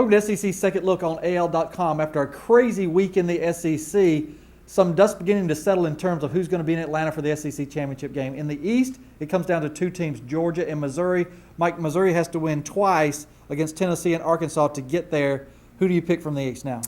Welcome to SEC's Second Look on AL.com. After a crazy week in the SEC, some dust beginning to settle in terms of who's going to be in Atlanta for the SEC championship game. In the East, it comes down to two teams, Georgia and Missouri. Mike, Missouri has to win twice against Tennessee and Arkansas to get there. Who do you pick from the East now?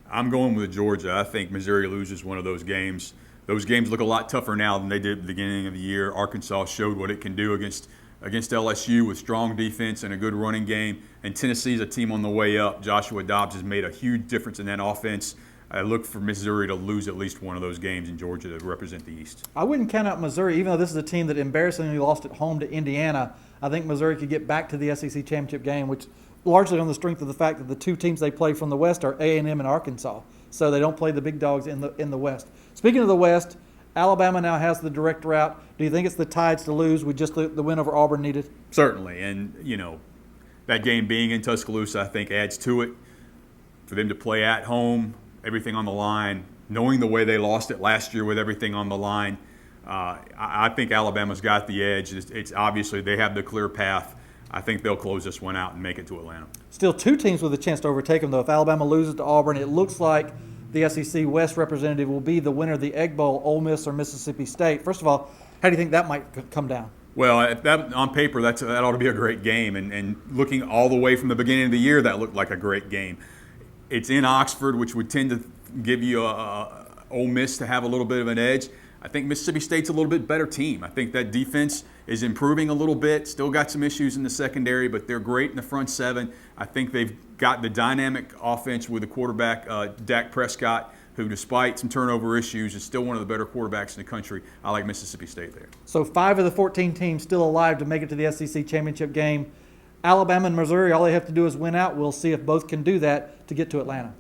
I'm going with Georgia. I think Missouri loses one of those games. Those games look a lot tougher now than they did at the beginning of the year. Arkansas showed what it can do against LSU with strong defense and a good running game. And Tennessee's a team on the way up. Joshua Dobbs has made a huge difference in that offense. I look for Missouri to lose at least one of those games in Georgia to represent the East. I wouldn't count out Missouri, even though this is a team that embarrassingly lost at home to Indiana. I think Missouri could get back to the SEC championship game, which largely on the strength of the fact that the two teams they play from the West are A&M and Arkansas. So they don't play the big dogs in the West. Speaking of the West, Alabama now has the direct route. Do you think it's the Tides to lose with just the win over Auburn needed? Certainly. And, that game being in Tuscaloosa, I think, adds to it. For them to play at home, everything on the line, knowing the way they lost it last year with everything on the line, I think Alabama's got the edge. It's obviously they have the clear path. I think they'll close this one out and make it to Atlanta. Still two teams with a chance to overtake them, though. If Alabama loses to Auburn, it looks like the SEC West representative will be the winner of the Egg Bowl, Ole Miss or Mississippi State. First of all, how do you think that might come down? Well, on paper, that ought to be a great game. And looking all the way from the beginning of the year, that looked like a great game. It's in Oxford, which would tend to give you Ole Miss to have a little bit of an edge. I think Mississippi State's a little bit better team. I think that defense is improving a little bit. Still got some issues in the secondary, but they're great in the front seven. I think they've got the dynamic offense with the quarterback, Dak Prescott, who despite some turnover issues is still one of the better quarterbacks in the country. I like Mississippi State there. So 5 of the 14 teams still alive to make it to the SEC championship game. Alabama and Missouri, all they have to do is win out. We'll see if both can do that to get to Atlanta.